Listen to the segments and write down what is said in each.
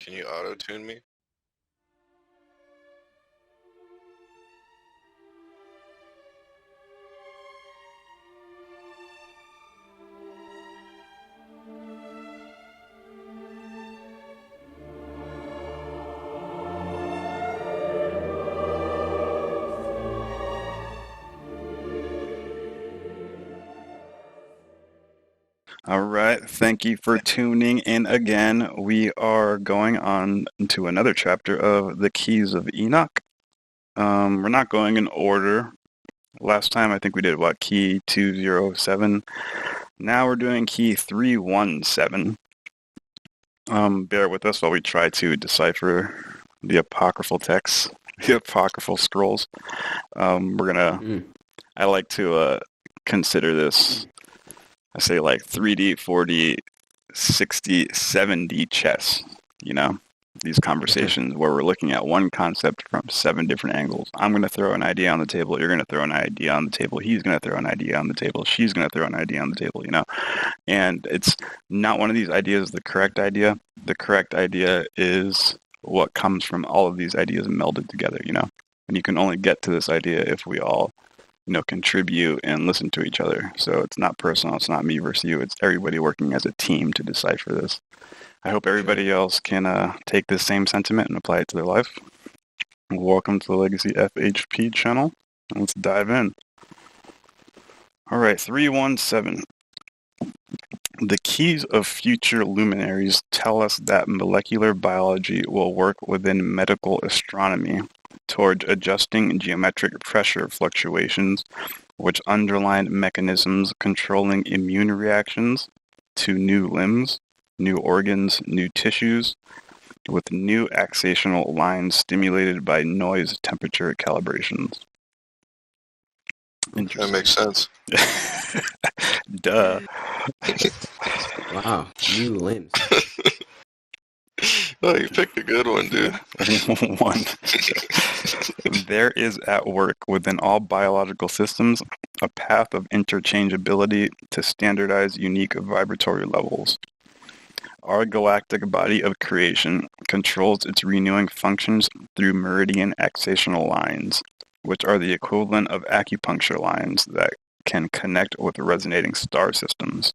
Can you auto-tune me? All right, thank you for tuning in again. We are going on to another chapter of the Keys of Enoch. We're not going in order. Last time I think we did, key 207. Now we're doing key 317. Bear with us while we try to decipher the apocryphal texts, the apocryphal scrolls. I like to consider this, I say, like 3D, 4D, 60, 7D chess, these conversations where we're looking at one concept from 7 different angles. I'm going to throw an idea on the table. You're going to throw an idea on the table. He's going to throw an idea on the table. She's going to throw an idea on the table, And it's not one of these ideas the correct idea. The correct idea is what comes from all of these ideas melded together, And you can only get to this idea if we all contribute and listen to each other. So it's not personal. It's not me versus you. It's everybody working as a team to decipher this. I hope everybody else can take this same sentiment and apply it to their life. Welcome to the Legacy FHP channel. Let's dive in. All right, 317. The keys of future luminaries tell us that molecular biology will work within medical astronomy toward adjusting geometric pressure fluctuations, which underline mechanisms controlling immune reactions to new limbs, new organs, new tissues, with new axiatonal lines stimulated by noise temperature calibrations. That makes sense. Duh. Wow, new limbs. Oh, you picked a good one, dude. One. There is at work within all biological systems a path of interchangeability to standardize unique vibratory levels. Our galactic body of creation controls its renewing functions through meridian axiatonal lines, which are the equivalent of acupuncture lines that can connect with resonating star systems.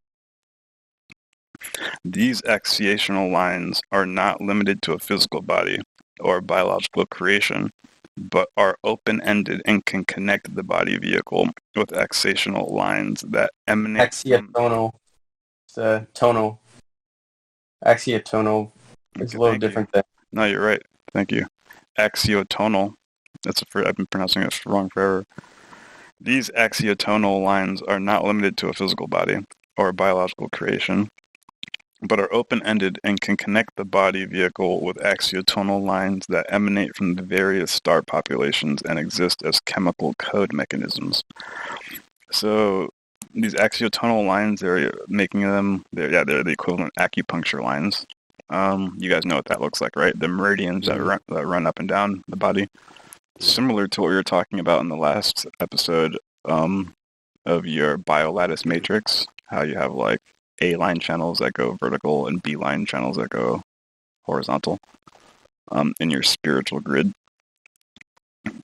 These axiatonal lines are not limited to a physical body or biological creation, but are open-ended and can connect the body vehicle with axiatonal lines that emanate Axiatonal. It's tonal. Axiatonal is a little different thing. No, you're right. Thank you. Axiatonal. I've been pronouncing it wrong forever. These axiatonal lines are not limited to a physical body or biological creation, but are open-ended and can connect the body vehicle with axiatonal lines that emanate from the various star populations and exist as chemical code mechanisms. So these axiatonal lines, they're the equivalent acupuncture lines. You guys know what that looks like, right? The meridians that run up and down the body. Similar to what we were talking about in the last episode of your biolattice matrix, how you have like A-line channels that go vertical and B-line channels that go horizontal in your spiritual grid.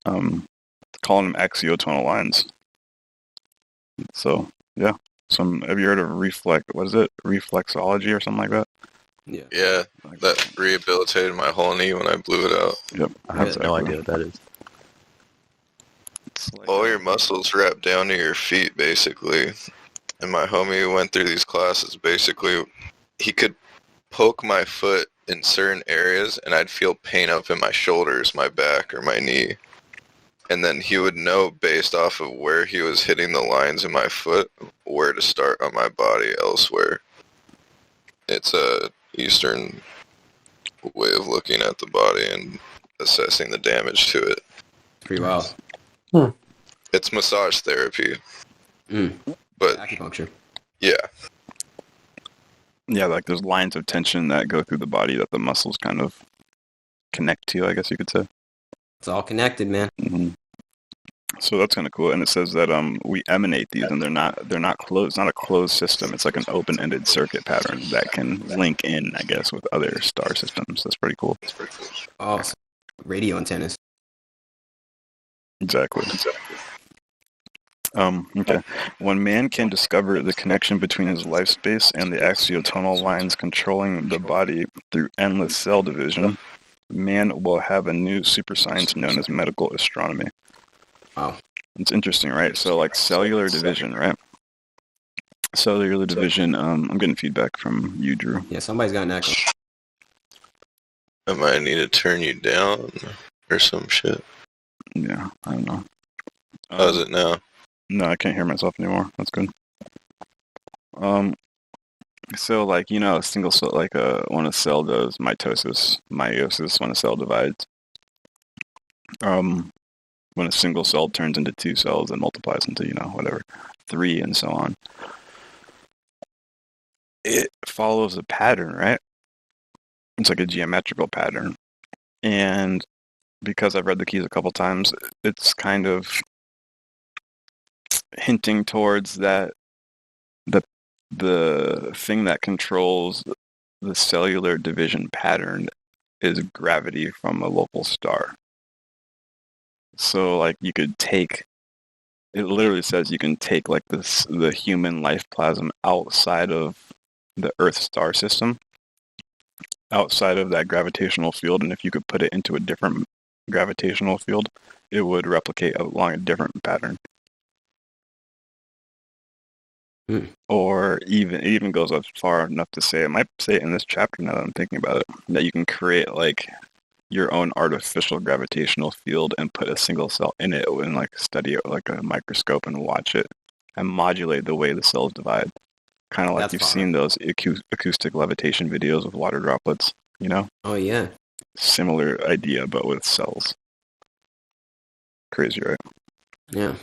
Calling them axiatonal lines. So, yeah. Have you heard of reflexology or something like that? Yeah. Yeah, that rehabilitated my whole knee when I blew it out. Yep. I have no idea what that is. It's like All your muscles wrap down to your feet, basically. And my homie who went through these classes, basically, he could poke my foot in certain areas, and I'd feel pain up in my shoulders, my back, or my knee. And then he would know, based off of where he was hitting the lines in my foot, where to start on my body elsewhere. It's a Eastern way of looking at the body and assessing the damage to it. Pretty wild. It's massage therapy. But Acupuncture. yeah. Yeah, like there's lines of tension that go through the body that the muscles kind of connect to, I guess you could say. It's all connected, man. Mm-hmm. So that's kind of cool. And it says that we emanate these, and they're not closed. It's not a closed system. It's like an open-ended circuit pattern that can link in, I guess, with other star systems. That's pretty cool. Oh, so radio antennas. Exactly. Okay. When man can discover the connection between his life space and the axiatonal lines controlling the body through endless cell division, man will have a new super science known as medical astronomy. Wow. It's interesting, right? So, like, cellular division, right? Cellular division, I'm getting feedback from you, Drew. Yeah, somebody's got an echo. I might need to turn you down or some shit. Yeah, I don't know. How's it now? No, I can't hear myself anymore. That's good. So, like, you know, a single cell, like when a cell does mitosis, meiosis, when a cell divides, when a single cell turns into two cells and multiplies into, you know, whatever, 3 and so on, it follows a pattern, right? It's like a geometrical pattern. And because I've read the Keys a couple times, it's kind of hinting towards that the thing that controls the cellular division pattern is gravity from a local star. So, like, you could take, it literally says you can take, like, the human life plasm outside of the Earth star system, outside of that gravitational field, and if you could put it into a different gravitational field, it would replicate along a different pattern. Or it even goes as far enough to say, it might say it in this chapter now that I'm thinking about it, that you can create, like, your own artificial gravitational field and put a single cell in it and, like, study it with, like, a microscope and watch it and modulate the way the cells divide. Kind of like That's you've far. seen those acoustic levitation videos with water droplets, you know? Oh, yeah. Similar idea, but with cells. Crazy, right? Yeah.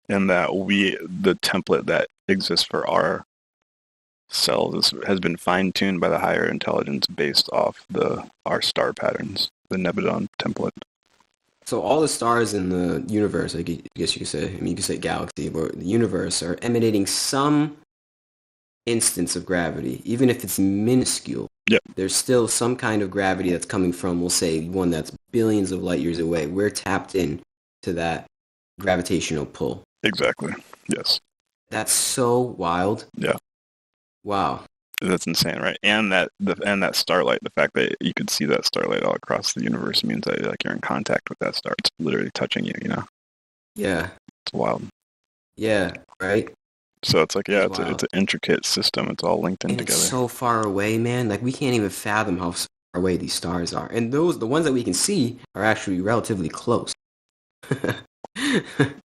And that the template that exists for our cells has been fine-tuned by the higher intelligence based off our star patterns, the Nebadon template. So all the stars in the universe, I guess you could say, I mean, you could say galaxy, but the universe are emanating some instance of gravity, even if it's minuscule. Yep. There's still some kind of gravity that's coming from, we'll say, one that's billions of light years away. We're tapped in to that gravitational pull. Exactly. Yes. That's so wild. Yeah. Wow. That's insane, right? And that starlight, the fact that you could see that starlight all across the universe means that, like, you're in contact with that star. It's literally touching you, you know? Yeah. It's wild. Yeah, right? So it's like, yeah, it's Wow. an intricate system. It's all linked in And together. it's so far away, man. Like, we can't even fathom how far away these stars are. And the ones that we can see are actually relatively close.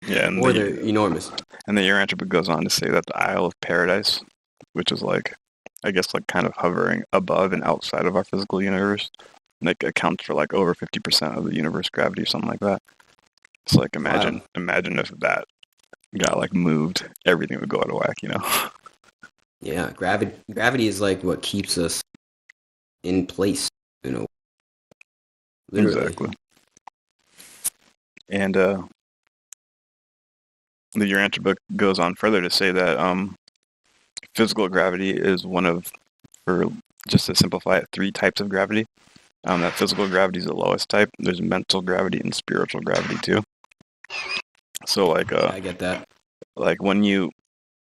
Yeah, and or they're enormous. And the Urantia Book goes on to say that the Isle of Paradise, which is, like, I guess, like, kind of hovering above and outside of our physical universe, like, accounts for, like, over 50% of the universe gravity or something like that. It's like, imagine if that got, like, moved, everything would go out of whack, you know? Yeah, gravity is like what keeps us in place, you know. Literally. Exactly. And the Urantia Book goes on further to say that physical gravity is one of, for just to simplify it, 3 types of gravity. That physical gravity is the lowest type. There's mental gravity and spiritual gravity too. So, like, I get that. Like, when you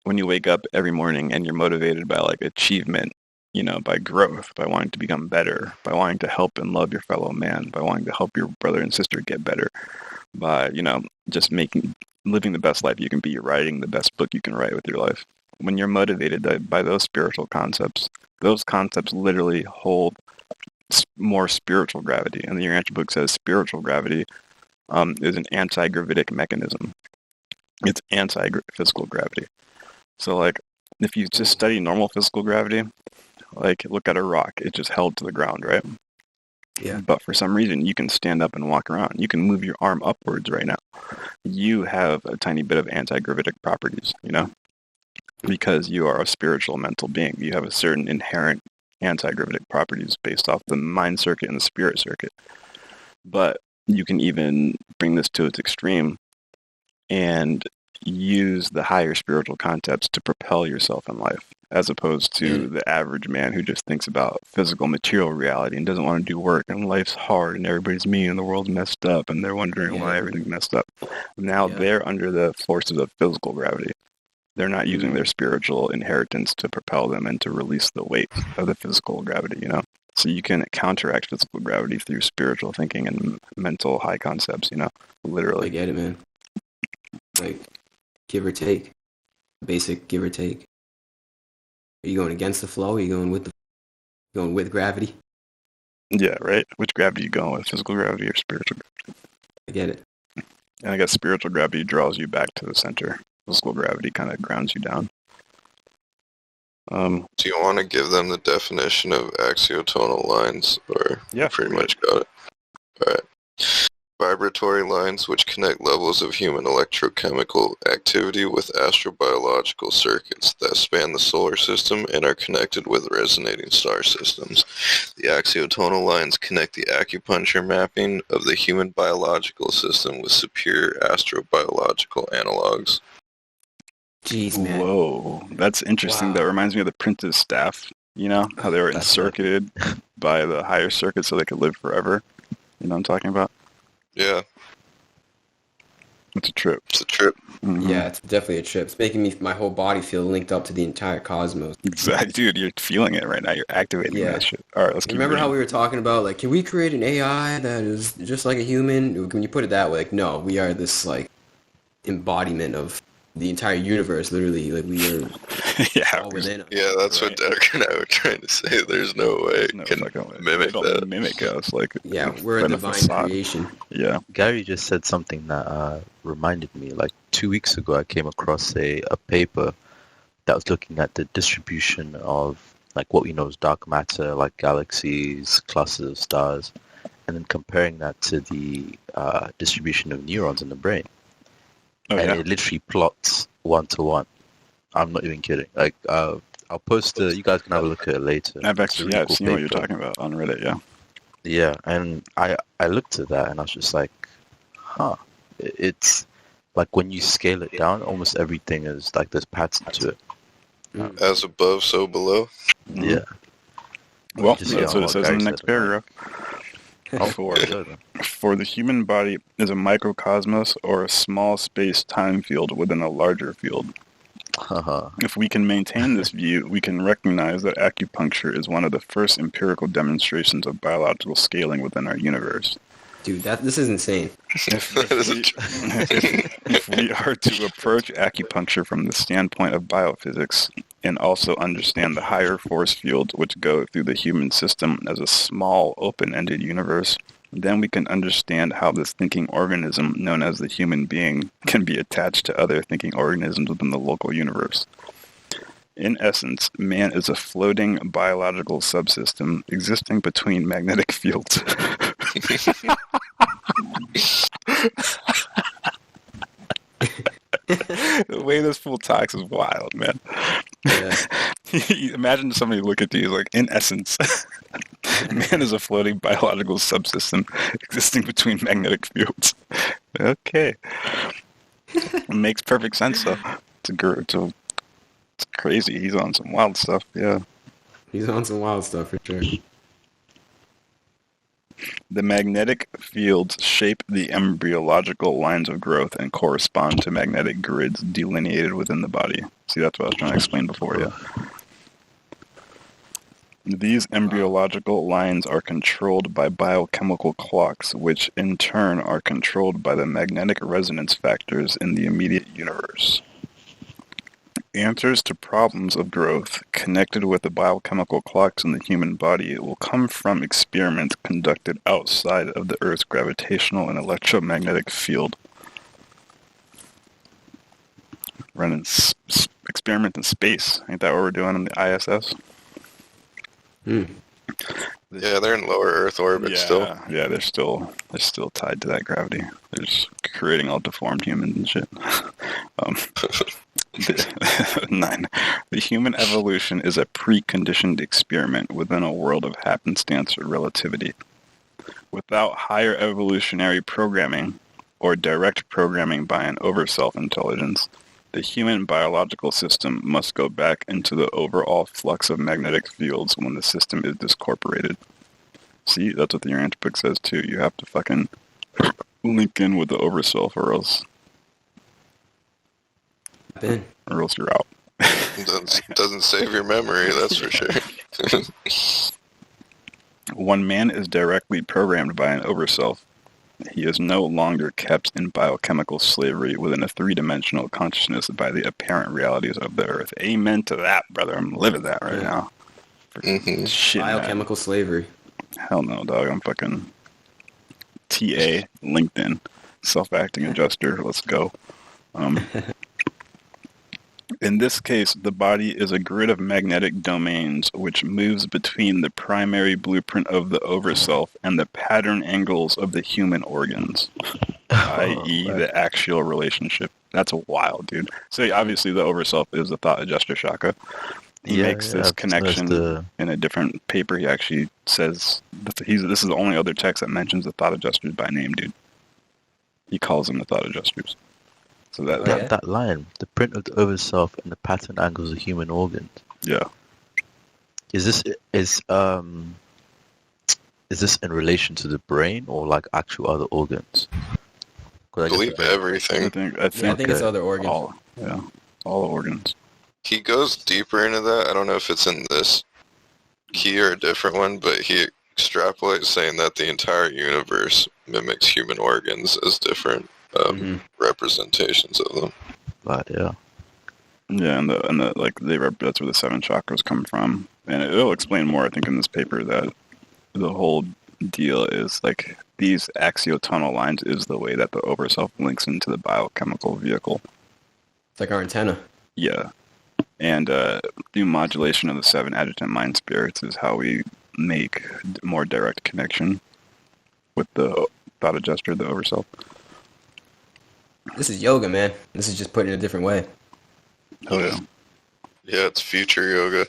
wake up every morning and you're motivated by, like, achievement, you know, by growth, by wanting to become better, by wanting to help and love your fellow man, by wanting to help your brother and sister get better, by, you know, just living the best life you can be, writing the best book you can write with your life. When you're motivated by those spiritual concepts, those concepts literally hold more spiritual gravity. And the Urantia Book says spiritual gravity is an anti-gravitic mechanism. It's anti-physical gravity. So, like, if you just study normal physical gravity, like, look at a rock, it's just held to the ground, right? Yeah. But for some reason, you can stand up and walk around. You can move your arm upwards right now. You have a tiny bit of anti-gravitic properties, you know? Because you are a spiritual mental being. You have a certain inherent anti-gravitic properties based off the mind circuit and the spirit circuit. But you can even bring this to its extreme and use the higher spiritual concepts to propel yourself in life, as opposed to the average man who just thinks about physical material reality and doesn't want to do work, and life's hard and everybody's mean and the world's messed up and they're wondering why everything's messed up. Now they're under the forces of physical gravity. They're not using their spiritual inheritance to propel them and to release the weight of the physical gravity, you know? So you can counteract physical gravity through spiritual thinking and mental high concepts, you know, literally. I get it, man. Like, give or take. Basic give or take. Are you going against the flow? Are you going with gravity? Yeah, right? Which gravity are you going with? Physical gravity or spiritual gravity? I get it. And I guess spiritual gravity draws you back to the center. Physical gravity kind of grounds you down. Do you want to give them the definition of axiatonal lines, or pretty much got it? All right. Vibratory lines which connect levels of human electrochemical activity with astrobiological circuits that span the solar system and are connected with resonating star systems. The axiatonal lines connect the acupuncture mapping of the human biological system with superior astrobiological analogs. Jeez, man. Whoa, that's interesting. Wow. That reminds me of the printed staff, you know, how they were encircuited by the higher circuit so they could live forever. You know what I'm talking about? Yeah. It's a trip. It's a trip. Mm-hmm. Yeah, it's definitely a trip. It's making my whole body feel linked up to the entire cosmos. Exactly. Dude, you're feeling it right now. You're activating that shit. All right, let's keep Remember reading. how we were talking about, like, can we create an AI that is just like a human? When you put it that way, like, no, we are this, like, embodiment of the entire universe, literally. Like, we are all within us. Yeah, that's what Derek and I were trying to say. There's no way it can mimic that. Mimic us. Like, we're a divine creation. Yeah. Gary just said something that reminded me. Like 2 weeks ago, I came across a paper that was looking at the distribution of like what we know as dark matter, like galaxies, clusters of stars, and then comparing that to the distribution of neurons in the brain. It literally plots 1-to-1. I'm not even kidding. Like, I'll post you guys can have a look at it later. I've actually seen what you're talking about on Reddit, yeah. Yeah, and I looked at that and I was just like, it's like when you scale it down, almost everything is like there's pattern to it. As above, so below. Yeah. Well, that's what it says in the next paragraph. For the human body is a microcosmos or a small space-time field within a larger field. If we can maintain this view, we can recognize that acupuncture is one of the first empirical demonstrations of biological scaling within our universe. Dude, this is insane. If we are to approach acupuncture from the standpoint of biophysics and also understand the higher force fields which go through the human system as a small, open-ended universe, then we can understand how this thinking organism, known as the human being, can be attached to other thinking organisms within the local universe. In essence, man is a floating biological subsystem existing between magnetic fields. The way this fool talks is wild, man. Yeah. Imagine somebody look at you like, in essence, man is a floating biological subsystem existing between magnetic fields. Okay. It makes perfect sense, though. It's crazy. He's on some wild stuff, yeah. He's on some wild stuff, for sure. The magnetic fields shape the embryological lines of growth and correspond to magnetic grids delineated within the body. See, that's what I was trying to explain before, yeah. These embryological lines are controlled by biochemical clocks, which in turn are controlled by the magnetic resonance factors in the immediate universe. Answers to problems of growth connected with the biochemical clocks in the human body will come from experiments conducted outside of the Earth's gravitational and electromagnetic field. Running experiment in space. Ain't that what we're doing in the ISS? Yeah, they're in lower Earth orbit still. Yeah, they're still tied to that gravity. They're just creating all deformed humans and shit. 9. The human evolution is a preconditioned experiment within a world of happenstance or relativity. Without higher evolutionary programming, or direct programming by an overself intelligence, the human biological system must go back into the overall flux of magnetic fields when the system is discorporated. See, that's what the Urantia Book says too. You have to fucking link in with the overself or else you're out. Doesn't save your memory, that's for sure. When man is directly programmed by an overself, he is no longer kept in biochemical slavery within a three-dimensional consciousness by the apparent realities of the earth. Amen to that, brother. I'm living that right now. Shit, biochemical slavery. Hell no, dog. I'm fucking TA, LinkedIn, self-acting adjuster. Let's go. In this case, the body is a grid of magnetic domains which moves between the primary blueprint of the overself and the pattern angles of the human organs, i.e. the axial relationship. That's wild, dude. So obviously the overself is the thought adjuster chakra. He makes this connection in a different paper. He actually says, this is the only other text that mentions the thought adjusters by name, dude. He calls them the thought adjusters. So that line, the print of the overself and the pattern angles of human organs. Yeah. Is this in relation to the brain or like actual other organs? I believe everything. I think it's other organs. All organs. He goes deeper into that. I don't know if it's in this key or a different one, but he extrapolates saying that the entire universe mimics human organs as different representations of them. But yeah, and the that's where the 7 chakras come from, and it'll explain more. I think in this paper that the whole deal is like these axiatonal lines is the way that the overself links into the biochemical vehicle. It's like our antenna. Yeah, and through modulation of the 7 adjutant mind spirits is how we make more direct connection with the thought adjuster, the overself. This is yoga, man. This is just put in a different way. Oh, yeah. Yeah, it's future yoga.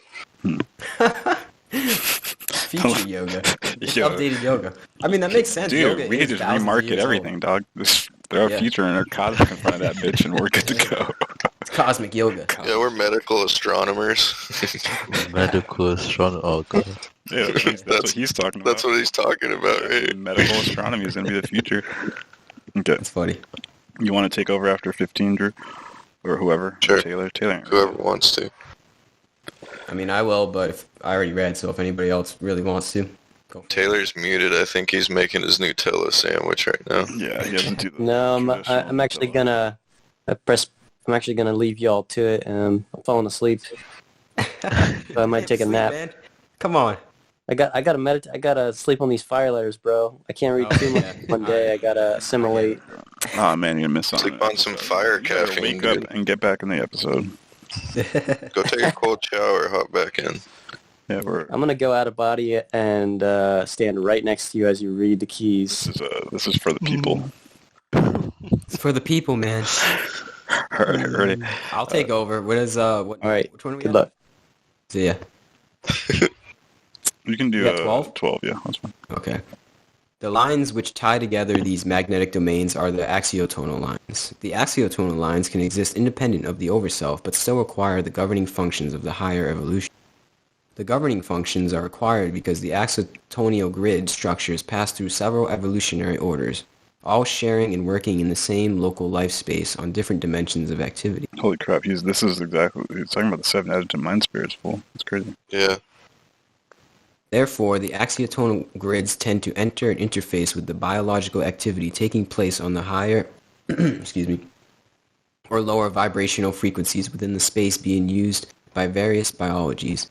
Future yoga. Updated yoga. I mean, that makes sense. Dude, yoga we could just remarket everything, dog. Just throw a future and a cosmic in front of that bitch and we're good to go. It's cosmic yoga. Yeah, we're medical astronomers. Medical astronomy. Oh, God. Yeah, that's what he's talking about. That's what he's talking about, right? Medical astronomy is going to be the future. Okay. That's funny. You want to take over after 15, Drew? Or whoever? Sure. Taylor. Whoever wants to. I mean, I will, but I already read, so if anybody else really wants to, go. Taylor's muted. I think he's making his Nutella sandwich right now. Yeah, he doesn't do the No, I'm actually gonna I'm actually gonna leave y'all to it. I'm falling asleep. So I might take a nap. Man. Come on. I gotta sleep on these fire letters, bro. I can't read too much one day. I gotta assimilate. Oh man, you're gonna miss something. Sleep on some fire caffeine. Wake up and get back in the episode. Go take a cold shower, hop back in. Yeah, I'm gonna go out of body and stand right next to you as you read the keys. This is for the people. It's for the people, man. Heard it. I'll take over. What is all right. Which one are we Good at? luck. See ya. You can do 12? 12, yeah, that's fine. Okay. The lines which tie together these magnetic domains are the axiatonal lines. The axiatonal lines can exist independent of the overself, but still require the governing functions of the higher evolution. The governing functions are required because the axiatonal grid structures pass through several evolutionary orders, all sharing and working in the same local life space on different dimensions of activity. Holy crap, he's talking about the 7 adjutant mind spirits, fool. It's crazy. Yeah. Therefore, the axiatonal grids tend to enter and interface with the biological activity taking place on the higher, or lower vibrational frequencies within the space being used by various biologies.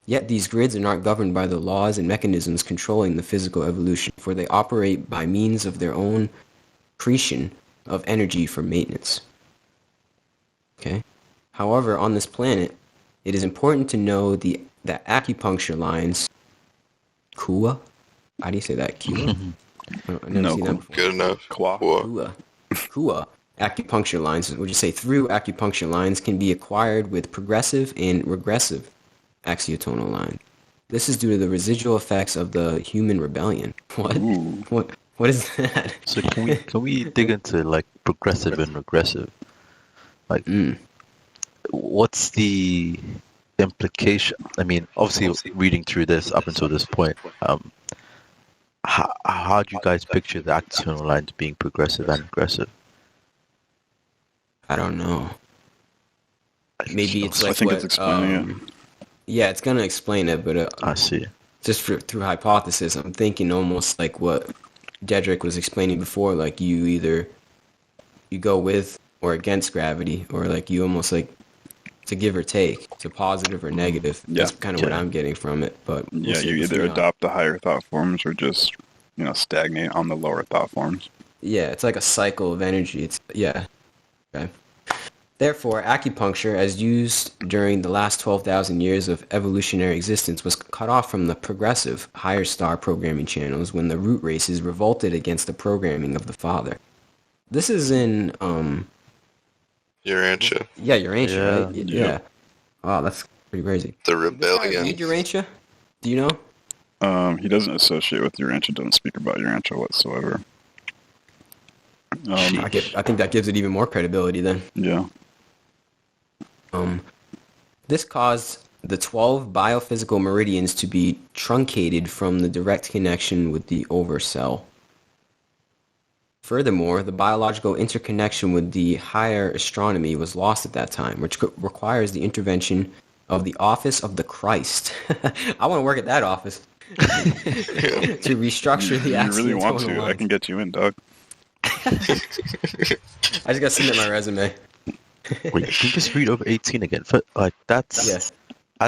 Yet these grids are not governed by the laws and mechanisms controlling the physical evolution, for they operate by means of their own accretion of energy for maintenance. Okay? However, on this planet, it is important to know that acupuncture lines, Kua? How do you say that? Kua? I've never seen that before. Good enough. Kua. Acupuncture lines, would you say through acupuncture lines, can be acquired with progressive and regressive axiatonal line. This is due to the residual effects of the human rebellion. What? Ooh. What is that? So can we dig into like progressive and regressive? Like, what's the implication? I mean, obviously, reading through this up until this point, how do you guys picture the axiatonal lines being progressive and regressive? I don't know. Maybe it's like I think it's explaining it. Yeah, it's gonna explain it, but I see. just through hypothesis, I'm thinking almost like what Jedrick was explaining before. Like you go with or against gravity, or like you almost like to give or take, to positive or negative. Yeah. That's kind of what I'm getting from it. But we'll see you if either we know. adopt the higher thought forms or just stagnate on the lower thought forms. Yeah, it's like a cycle of energy. Okay. Therefore, acupuncture, as used during the last 12,000 years of evolutionary existence, was cut off from the progressive, higher star programming channels when the root races revolted against the programming of the father. This is in Urantia. Yeah, Urantia, right? Yeah. Wow, that's pretty crazy. The Did this guy rebellion. read Urantia? Do you know? He doesn't associate with Urantia, doesn't speak about Urantia whatsoever. I think that gives it even more credibility then. Yeah. This caused the 12 biophysical meridians to be truncated from the direct connection with the overself. Furthermore, the biological interconnection with the higher astronomy was lost at that time, which requires the intervention of the office of the Christ. I want to work at that office. To restructure the You really want axiatonal to? I lines. can get you in, dog. I just got to submit my resume. Wait, can you just read over 18 again? Like that's Yes.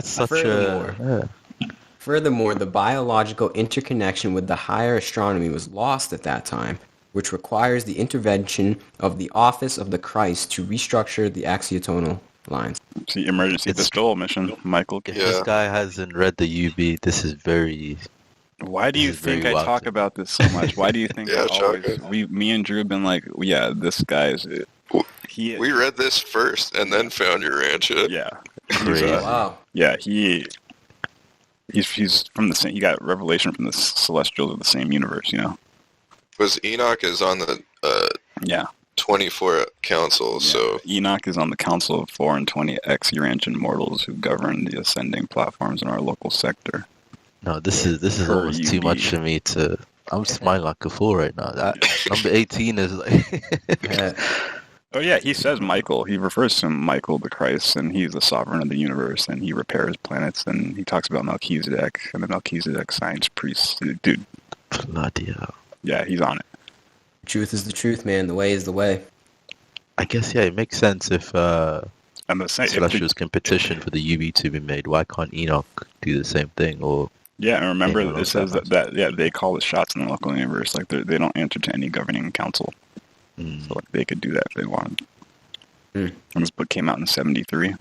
such Furthermore, the biological interconnection with the higher astronomy was lost at that time, which requires the intervention of the office of the Christ to restructure the axiatonal lines. See, emergency pistol mission, Michael. If Yeah. this guy hasn't read the UB, this is very. Why do you This is very think I talk welcome. about this so much? Why do you think Yeah, I always, Chaka. me and Drew have been like, yeah, this guy's it. He, We read this first and then found Urantia. yeah, Crazy. Wow. yeah, he's from the same. He got revelation from the Celestials of the same universe, Was Enoch is on the Yeah. 24 council, so Enoch is on the Council of 4 and 20 ex-Urantian mortals who govern the ascending platforms in our local sector. No, this is Per almost too UB. much for me to. I'm smiling like a fool right now. That number 18 is like. Oh yeah, he says Michael. He refers to Michael the Christ, and he's the sovereign of the universe, and he repairs planets, and he talks about Melchizedek and the Melchizedek science priest. Dude, Bloody hell. yeah, he's on it. Truth is the truth, man. The way is the way. I guess yeah, it makes sense if And the same, Celestials can petition for the UB to be made. Why can't Enoch do the same thing? Or yeah, and remember Anyone it else says that that they call the shots in the local universe. Like they don't answer to any governing council, so like, they could do that if they wanted. Mm. And this book came out in '73.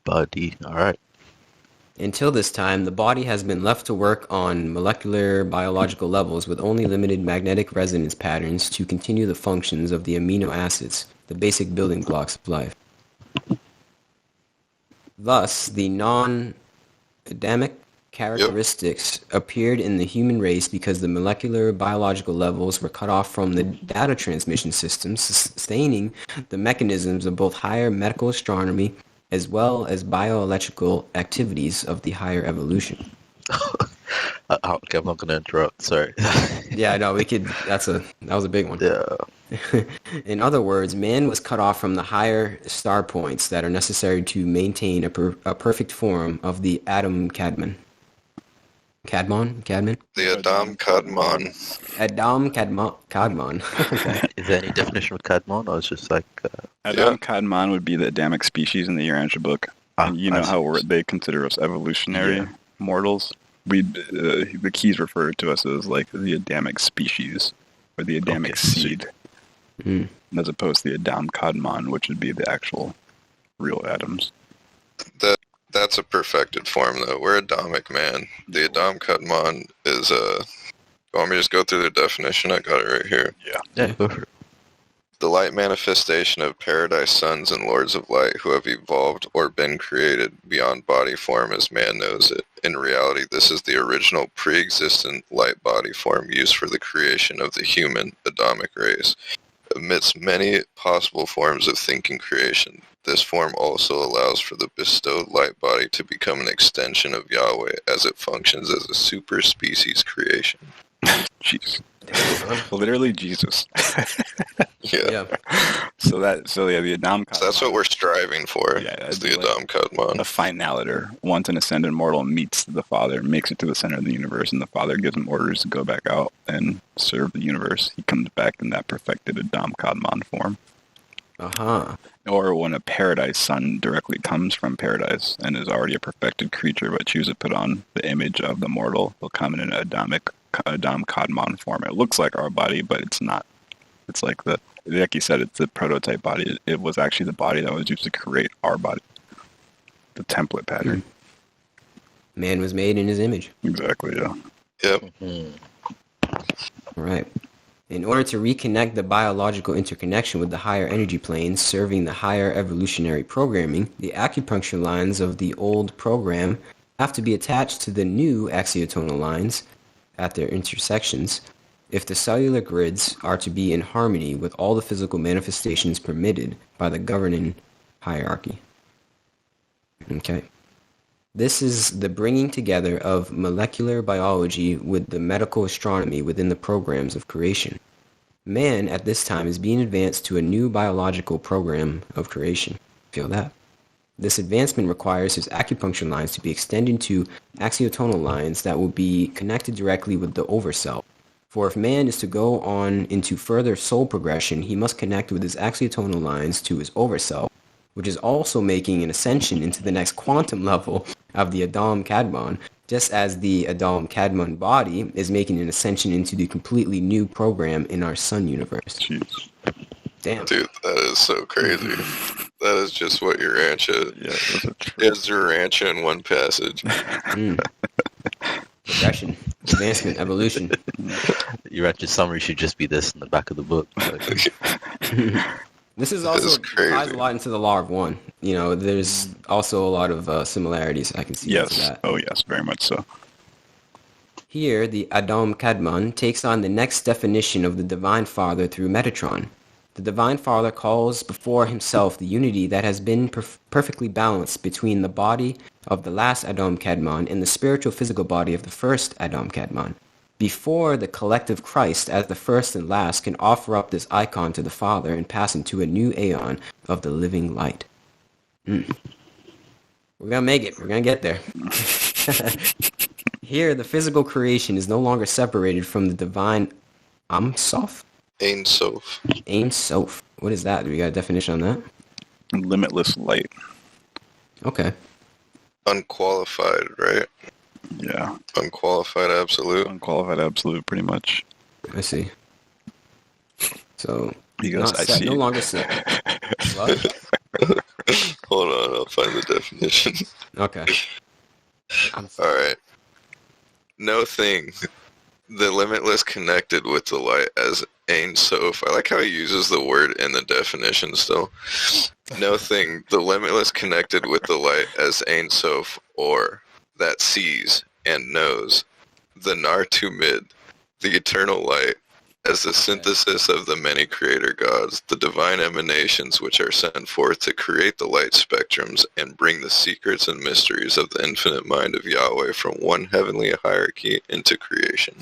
buddy, all right. Until this time, the body has been left to work on molecular biological levels with only limited magnetic resonance patterns to continue the functions of the amino acids, the basic building blocks of life. Thus, the non-Adamic characteristics appeared in the human race because the molecular biological levels were cut off from the data transmission systems, sustaining the mechanisms of both higher medical astronomy as well as bioelectrical activities of the higher evolution. Okay, I'm not going to interrupt. Sorry. Yeah, no, we could. That was a big one. Yeah. In other words, man was cut off from the higher star points that are necessary to maintain a perfect form of the Adam Kadmon. Kadmon? the Adam Kadmon. Adam Kadmon. Okay. Is there any definition of Kadmon, or it's just like Adam Kadmon would be the Adamic species in the Urantia Book. And you know I see. how they consider us evolutionary mortals? The Keys refer to us as like the Adamic species, or the Adamic Okay, seed, Mm. as opposed to the Adam Kadmon, which would be the actual real atoms. That's a perfected form, though. We're Adamic, man. The Adam Kadmon is, want me to just go through the definition? I got it right here. Yeah, go for it. The Adam Kadmon is a, 'cause I'm looking at it right now. The Adam Kadmon is a, 'cause I'm looking at it right now. The Adam Kadmon is a, Yeah, go for it. The light manifestation of paradise sons and lords of light who have evolved or been created beyond body form as man knows it. In reality, this is the original pre-existent light body form used for the creation of the human Adamic race. Amidst many possible forms of thinking creation, this form also allows for the bestowed light body to become an extension of Yahweh as it functions as a super species creation. Jeez. Literally Jesus. Yeah. So the Adam Kadmon. So that's what we're striving for. Yeah, is the Adam Kadmon. A finaliter. Once an ascended mortal meets the Father, makes it to the center of the universe, and the Father gives him orders to go back out and serve the universe. He comes back in that perfected Adam Kadmon form. Uh-huh. Or when a paradise son directly comes from paradise and is already a perfected creature, but chooses to put on the image of the mortal, will come in an Adam Kadmon form. It looks like our body, but it's not. It's like like you said, it's the prototype body. It was actually the body that was used to create our body. The template pattern. Man was made in his image. Exactly, yeah. Yep. All right. In order to reconnect the biological interconnection with the higher energy planes serving the higher evolutionary programming, the acupuncture lines of the old program have to be attached to the new axiatonal lines at their intersections if the cellular grids are to be in harmony with all the physical manifestations permitted by the governing hierarchy. Okay. This is the bringing together of molecular biology with the medical astronomy within the programs of creation. Man, at this time, is being advanced to a new biological program of creation. Feel that? This advancement requires his acupuncture lines to be extended to axiatonal lines that will be connected directly with the Overself. For if man is to go on into further soul progression, he must connect with his axiatonal lines to his Overself, which is also making an ascension into the next quantum level of the Adam Kadmon, just as the Adam Kadmon body is making an ascension into the completely new program in our sun universe. Jeez. Damn. Dude, that is so crazy. That is just what Urantia is. Urantia in one passage. Progression, advancement, evolution. Urantia's summary should just be this in the back of the book. This is also ties a lot into the Law of One. You know, there's also a lot of similarities I can see to that. Oh, yes, very much so. Here, the Adam Kadmon takes on the next definition of the Divine Father through Metatron. The Divine Father calls before himself the unity that has been perfectly balanced between the body of the last Adam Kadmon and the spiritual physical body of the first Adam Kadmon. Before the collective Christ as the first and last can offer up this icon to the Father and pass into a new aeon of the living light. We're going to make it. We're going to get there. Here, the physical creation is no longer separated from the divine Am Sof? Ein Sof. Ein Sof. What is that? Do we got a definition on that? Limitless light. Okay. Unqualified, right? Yeah. Unqualified absolute. Unqualified absolute, pretty much. I see. So, because I see no longer set. What? Hold on, I'll find the definition. Okay. Alright. No thing. The limitless connected with the light as Ein Sof. I like how he uses the word in the definition still. No thing. The limitless connected with the light as Ein Sof, or that sees and knows. The Nar Tumid. The eternal light. As the synthesis of the many creator gods, the divine emanations which are sent forth to create the light spectrums and bring the secrets and mysteries of the infinite mind of Yahweh from one heavenly hierarchy into creation.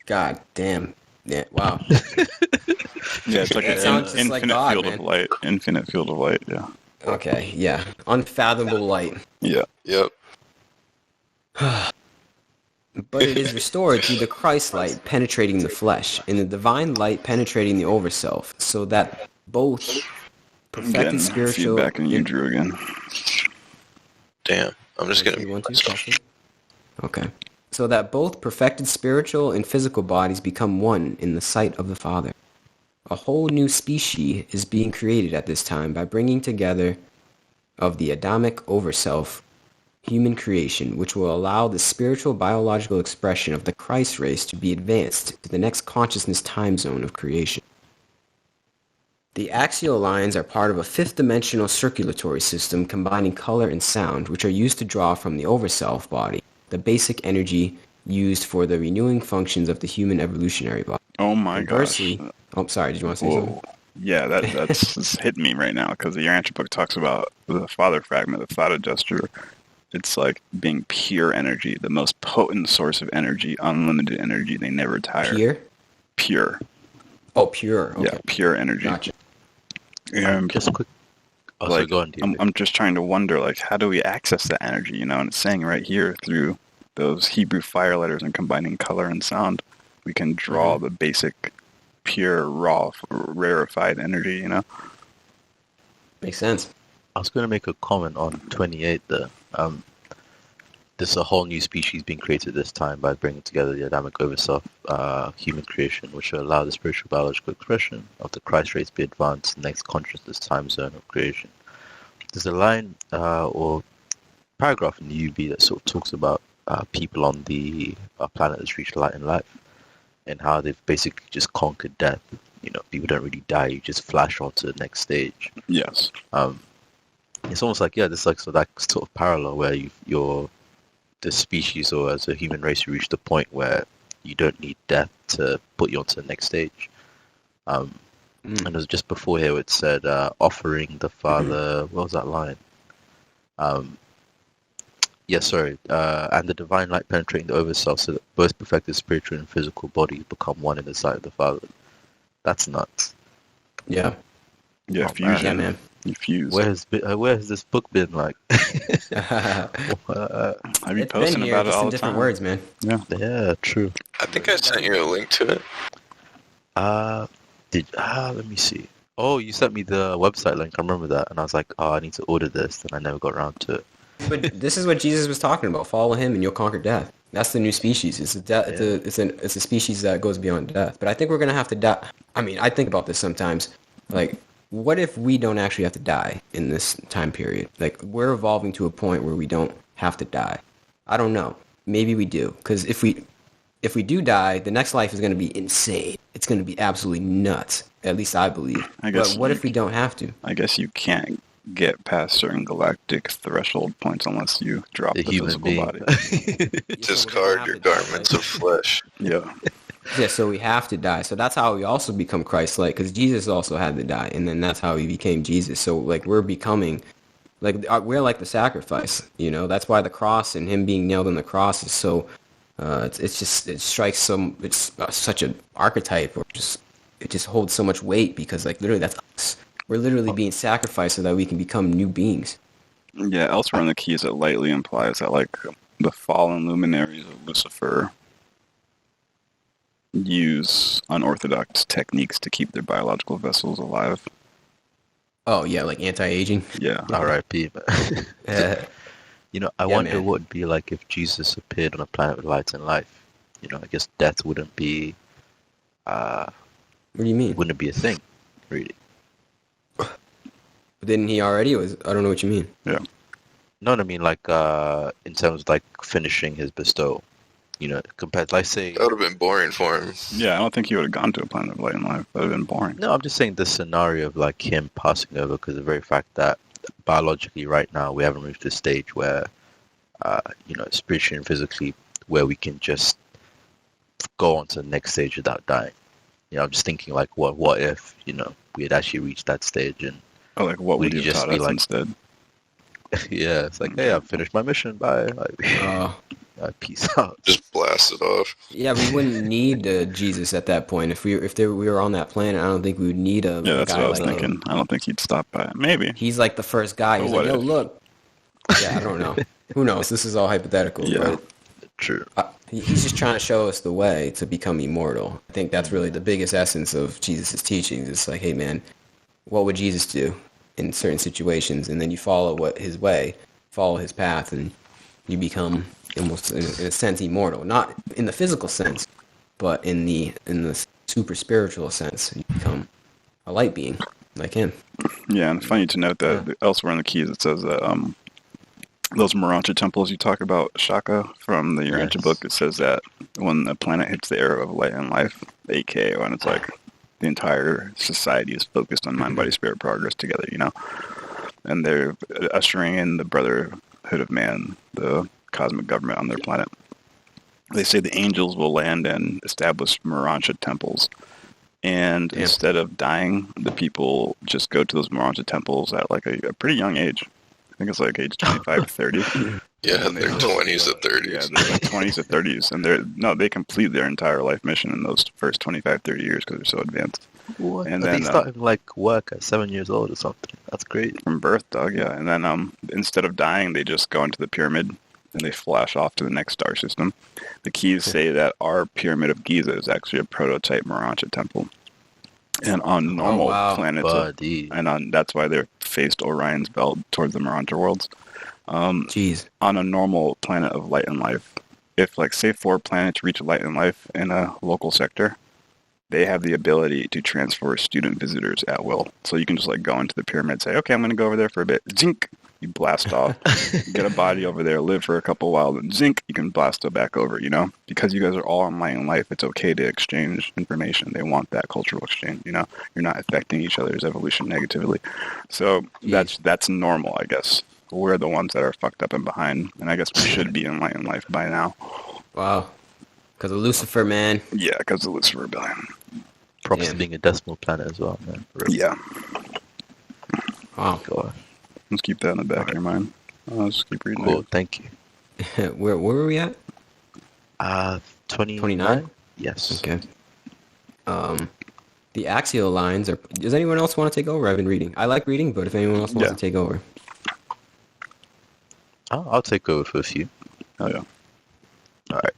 God damn. Yeah, wow. Yeah, it's like an infinite like God, field man. of light. Infinite field of light, yeah. Okay, yeah. Unfathomable light. Yeah. Yep. But it is restored through the Christ light penetrating the flesh and the divine light penetrating the overself, so that both perfected Again, spiritual... feedback and you drew again. Damn. I'm just gonna... Okay. So that both perfected spiritual and physical bodies become one in the sight of the Father. A whole new species is being created at this time by bringing together of the Adamic Overself human creation, which will allow the spiritual biological expression of the Christ race to be advanced to the next consciousness time zone of creation. The axial lines are part of a fifth-dimensional circulatory system combining color and sound, which are used to draw from the Overself body, the basic energy used for the renewing functions of the human evolutionary body. Oh my Conversely, gosh. oh, sorry, did you want to say something? Yeah, that's just hitting me right now because the Urantia book talks about the father fragment, the thought gesture. It's like being pure energy, the most potent source of energy, unlimited energy. They never tire. Pure. Oh, pure. Okay. Yeah, pure energy. Gotcha. And Just quick. Oh, like, go on, David. I'm just trying to wonder, like, how do we access that energy? You know, and it's saying right here through those Hebrew fire letters and combining color and sound, we can draw the basic, pure, raw, rarefied energy. You know. Makes sense. I was going to make a comment on 28 there. There's a whole new species being created this time by bringing together the Adamic Overself human creation, which will allow the spiritual biological expression of the Christ race be advanced to the next consciousness time zone of creation. There's a line or paragraph in the UB that sort of talks about people on the planet that's reached light and life and how they've basically just conquered death. You know, people don't really die, you just flash on to the next stage. Yes. It's almost like, yeah, there's like so that sort of parallel where you're the species or as a human race, you reach the point where you don't need death to put you onto the next stage. And it was just before here it said, offering the Father, what was that line? And the divine light penetrating the Overself so that both perfected spiritual and physical bodies become one in the sight of the Father. That's nuts. Yeah. Yeah, Oh, fusion. Yeah, man. You fuse. Where has this book been? Like, I've been It's posting been here, about it just all in the different time. words, man. yeah, true. I think I sent you a link to it. Let me see. Oh, you sent me the website link. I remember that, and I was like, oh, I need to order this, and I never got around to it. But this is what Jesus was talking about. Follow him and you'll conquer death. That's the new species. It's a species that goes beyond death. But I think we're going to have to die. I mean, I think about this sometimes. Like, what if we don't actually have to die in this time period? Like, we're evolving to a point where we don't have to die. I don't know. Maybe we do. Because if we do die, the next life is going to be insane. It's going to be absolutely nuts. At least I believe. But what if we don't have to? I guess you can't get past certain galactic threshold points unless you drop the human physical being. body. Discard your garments of flesh. Yeah. Yeah, so we have to die. So that's how we also become Christ-like, because Jesus also had to die, and then that's how he became Jesus. So, like, we're becoming, like, we're like the sacrifice, you know? That's why the cross and him being nailed on the cross is so, it strikes it's such an archetype, or it just holds so much weight, because, like, literally that's us. We're literally being sacrificed so that we can become new beings. Yeah, elsewhere in the Keys it lightly implies that, like, the fallen luminaries of Lucifer use unorthodox techniques to keep their biological vessels alive. Oh, yeah, like anti-aging? Yeah. R.I.P. You know, I wonder man. what it'd be like if Jesus appeared on a planet with light and life. You know, I guess death wouldn't be... what do you mean? Wouldn't it be a thing, really? Didn't he already? I don't know what you mean. Yeah. No, I mean, like, in terms of, like, finishing his bestowal. You know, compared, like, say... That would have been boring for him. Yeah, I don't think he would have gone to a planet of light and life. That would have been boring. No, I'm just saying the scenario of, like, him passing over, because of the very fact that biologically right now we haven't reached a stage where, you know, spiritually and physically, where we can just go on to the next stage without dying. You know, I'm just thinking, like, what if, you know, we had actually reached that stage and... Or, like, what would you have taught us instead? Yeah, it's like, hey, I've finished my mission, bye. Like, peace out. Just blast it off. Yeah, we wouldn't need Jesus at that point. If we were on that planet, I don't think we would need a Yeah, that's guy what I was like thinking. him. I don't think he'd stop by it. Maybe. He's like the first guy. He's like, yo, if? look. Yeah, I don't know. Who knows? This is all hypothetical. Yeah. But True. he's just trying to show us the way to become immortal. I think that's really the biggest essence of Jesus' teachings. It's like, hey, man, what would Jesus do in certain situations? And then you follow his way, follow his path, and you become almost, in a sense, immortal. Not in the physical sense, but in the super spiritual sense. You become a light being like him. Yeah, and funny to note that elsewhere in the Keys it says that those Urantia temples you talk about, Shaka, from the Urantia book, it says that when the planet hits the era of light and life, 8K, and it's like the entire society is focused on mind, body, spirit progress together, you know? And they're ushering in the brotherhood of man, the cosmic government on their planet. They say the angels will land and establish Urantia temples. And instead of dying, the people just go to those Urantia temples at like a pretty young age. I think it's like age 25 to 30. Yeah, they're 20s to 30s. Yeah, they're like 20s to 30s. And they complete their entire life mission in those first 25, 30 years because they're so advanced. What? And Are then they starting like work at 7 years old or something? That's great. From birth, dog, yeah. And then instead of dying, they just go into the pyramid and they flash off to the next star system. The Keys say that our pyramid of Giza is actually a prototype Urantia temple. And on normal planets, that's why they're faced Orion's belt towards the Urantia worlds. On a normal planet of light and life, if like say 4 planets reach light and life in a local sector, they have the ability to transfer student visitors at will. So you can just like go into the pyramid and say, okay, I'm going to go over there for a bit. Zink! You blast off, get a body over there, live for a couple while, then zink, you can blast it back over, you know? Because you guys are all on light and life, it's okay to exchange information. They want that cultural exchange, you know? You're not affecting each other's evolution negatively. So that's normal, I guess. We're the ones that are fucked up and behind, and I guess we should be in light and life by now. Wow. Because of Lucifer, man. Yeah, because of Lucifer Rebellion. Props to being a decimal planet as well, man. Yeah. Wow. God. Let's keep that in the back of your mind. I'll just keep reading. Cool, thank you. Where were we at? 29? Yes. Okay. The axial lines are... Does anyone else want to take over? I've been reading. I like reading, but if anyone else wants to take over. I'll take over for a few. Oh, yeah. All right.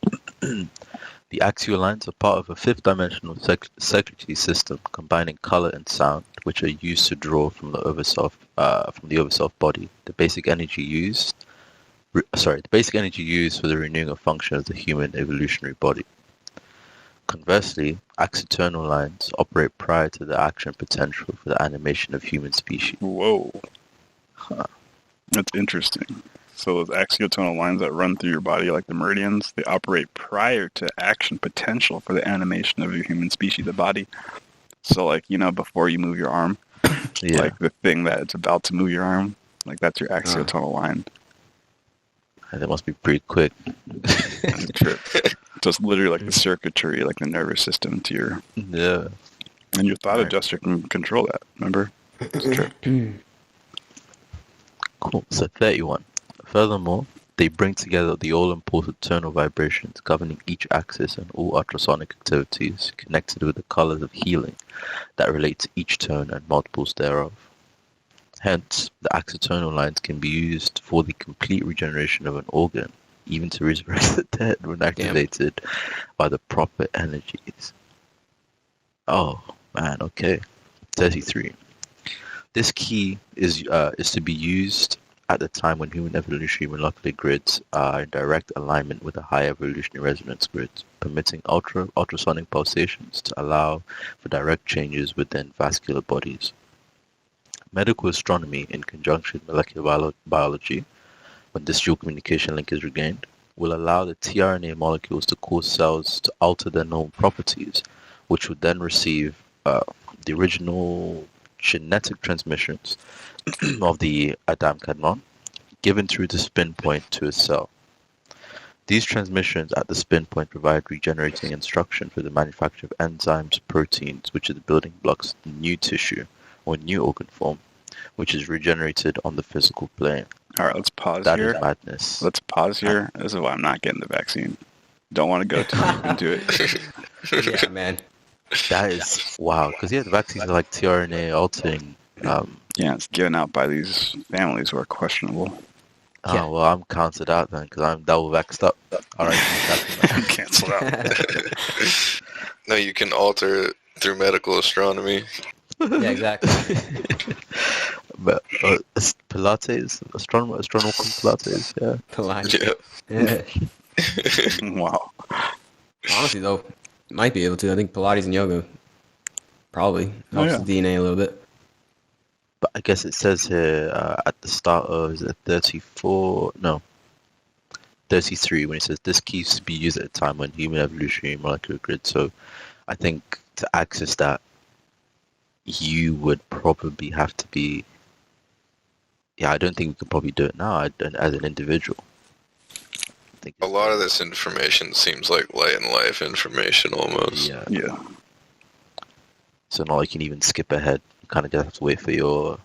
The axial lines are part of a fifth-dimensional circuitry system combining color and sound, which are used to draw from the Overself body. The basic energy used for the renewing of function of the human evolutionary body. Conversely, axiatonal lines operate prior to the action potential for the animation of human species. Whoa. That's interesting. So those axiatonal lines that run through your body, like the meridians, they operate prior to action potential for the animation of your human species, the body. So, like, you know, before you move your arm, like the thing that it's about to move your arm, like that's your axiatonal line. And that must be pretty quick. That's a trip. So it's literally like the circuitry, like the nervous system to your... Yeah. And your thought adjuster can control that, remember? It's a trip. Cool. So 31. Furthermore, they bring together the all-important tonal vibrations governing each axis and all ultrasonic activities connected with the colors of healing that relate to each tone and multiples thereof. Hence, the axiatonal lines can be used for the complete regeneration of an organ, even to resurrect the dead when activated by the proper energies. Oh, man, okay. 33. This key is to be used at the time when human evolutionary molecular grids are in direct alignment with the high evolutionary resonance grids, permitting ultrasonic pulsations to allow for direct changes within vascular bodies. Medical astronomy, in conjunction with molecular biology, when this dual communication link is regained, will allow the tRNA molecules to cause cells to alter their normal properties, which would then receive the original genetic transmissions of the Adam Kadmon given through the spin point to a cell. These transmissions at the spin point provide regenerating instruction for the manufacture of enzymes, proteins, which are the building blocks of new tissue or new organ form, which is regenerated on the physical plane. All right, let's pause That here. is madness. Let's pause here. This is why I'm not getting the vaccine. Don't want to go too deep into it. Yeah, man. That is wow, because the vaccines are like tRNA altering. Yeah, it's given out by these families who are questionable. Oh, well, I'm counted out then because I'm double vaxxed up. All right, cancel out. No, you can alter it through medical astronomy. Yeah, exactly. But Pilates, astronomical Pilates, yeah. Pilates. Yeah. Wow. Honestly, though, might be able to. I think Pilates and yoga probably helps the DNA a little bit. But I guess it says here at the start of, is it 34? No. 33, when it says this key used to be used at a time when human evolutionary molecular grid. So I think to access that, you would probably have to be. Yeah, I don't think we could probably do it now as an individual. I think A lot of this information seems like light and life information almost. Yeah. So not like you can even skip ahead. You kind of just have to wait for your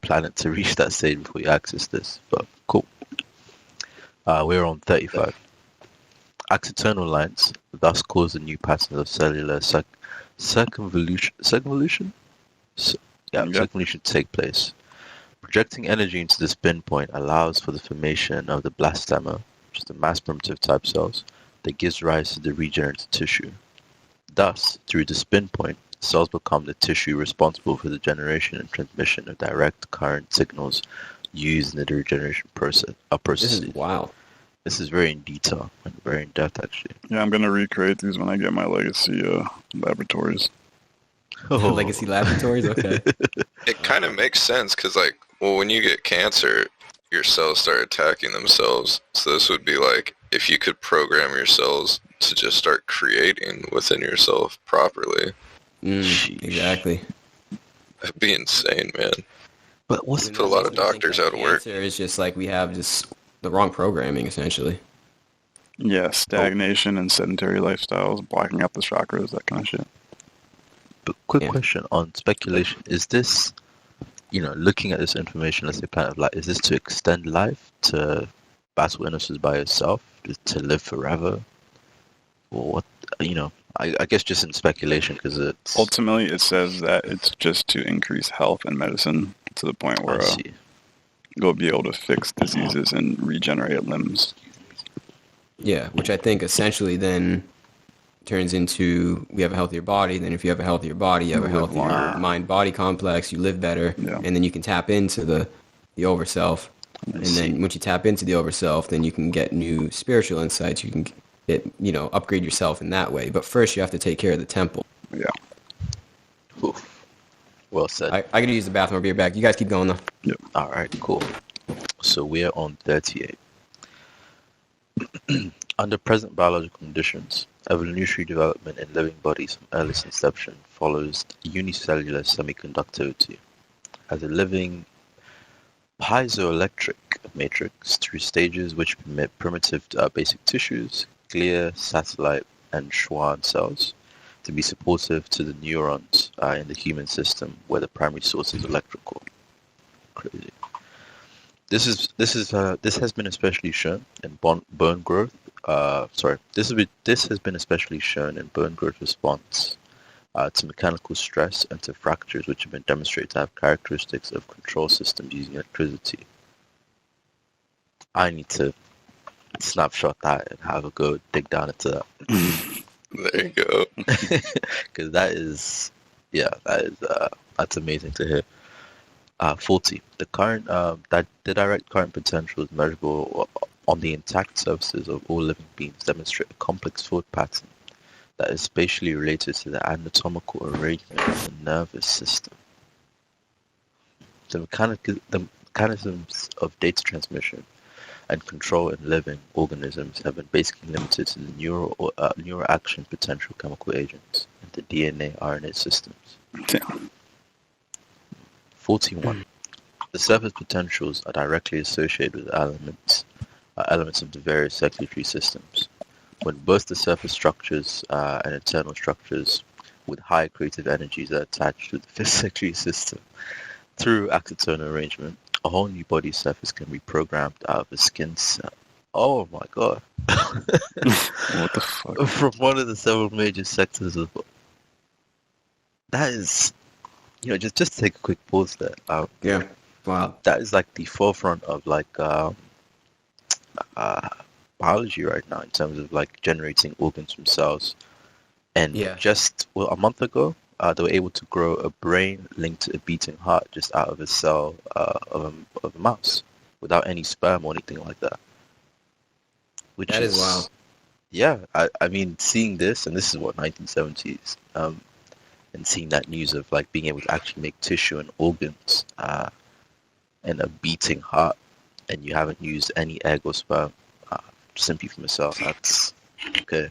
planet to reach that stage before you access this. But cool. We're on 35. Axiatonal lines thus cause a new pattern of cellular circumvolution. Circumvolution to take place. Projecting energy into the spin point allows for the formation of the blastema, which is the mass primitive type cells, that gives rise to the regenerative tissue. Thus, through the spin point, cells become the tissue responsible for the generation and transmission of direct current signals used in the regeneration process. This is wild. This is very in detail and very in depth, actually. Yeah, I'm gonna recreate these when I get my legacy laboratories. Legacy laboratories, okay. It kind of makes sense because, like, well, when you get cancer, your cells start attacking themselves. So this would be like if you could program your cells to just start creating within yourself properly. Exactly. That'd be insane, man. But what's put a lot of doctors out of work. It's just like we have just the wrong programming, essentially. Yeah, stagnation and sedentary lifestyles, blocking out the chakras, that kind of shit. But quick question on speculation. Is this, looking at this information, let's say Planet of Light, is this to extend life, to battle illnesses by yourself, to live forever? Or what, I guess just in speculation, because it's... Ultimately, it says that it's just to increase health and medicine to the point where you'll be able to fix diseases and regenerate limbs. Yeah, which I think essentially then turns into we have a healthier body. Then if you have a healthier body, you have a healthier mind-body complex. You live better, and then you can tap into the overself. And then once you tap into the overself, then you can get new spiritual insights. You can upgrade yourself in that way. But first, you have to take care of the temple. Yeah. Oof. Well said. I gotta use the bathroom. I'll be back. You guys keep going though. Yep. All right, cool. So we're on 38. Under present biological conditions, evolutionary development in living bodies from earliest inception follows unicellular semiconductivity as a living piezoelectric matrix through stages which permit primitive basic tissues, glia, satellite, and Schwann cells to be supportive to the neurons in the human system where the primary source is electrical. Crazy. This has been especially shown in bone growth. This has been especially shown in bone growth response to mechanical stress and to fractures, which have been demonstrated to have characteristics of control systems using electricity. I need to snapshot that and have a go dig down into that. There you go. Because that's amazing to hear. 40. The current, the direct current potential is measurable on the intact surfaces of all living beings, demonstrate a complex thought pattern that is spatially related to the anatomical arrangement of the nervous system. The mechanisms of data transmission and control in living organisms have been basically limited to the neural action potential chemical agents and the DNA RNA systems. Damn. 41. The surface potentials are directly associated with elements of the various circulatory systems. When both the surface structures and internal structures with high creative energies are attached to the circulatory system through axiatonal arrangement, a whole new body surface can be programmed out of a skin cell. Oh my god. What the fuck? From one of the several major sectors of... That is... just take a quick pause there. Yeah. Wow. That is like the forefront of biology right now in terms of like generating organs from cells. And just a month ago, they were able to grow a brain linked to a beating heart just out of a cell of a mouse without any sperm or anything like that. That is wild. Yeah, I mean, seeing this, and this is what 1970s, and seeing that news of like being able to actually make tissue and organs and a beating heart, and you haven't used any egg or sperm, simply from a cell. That's okay.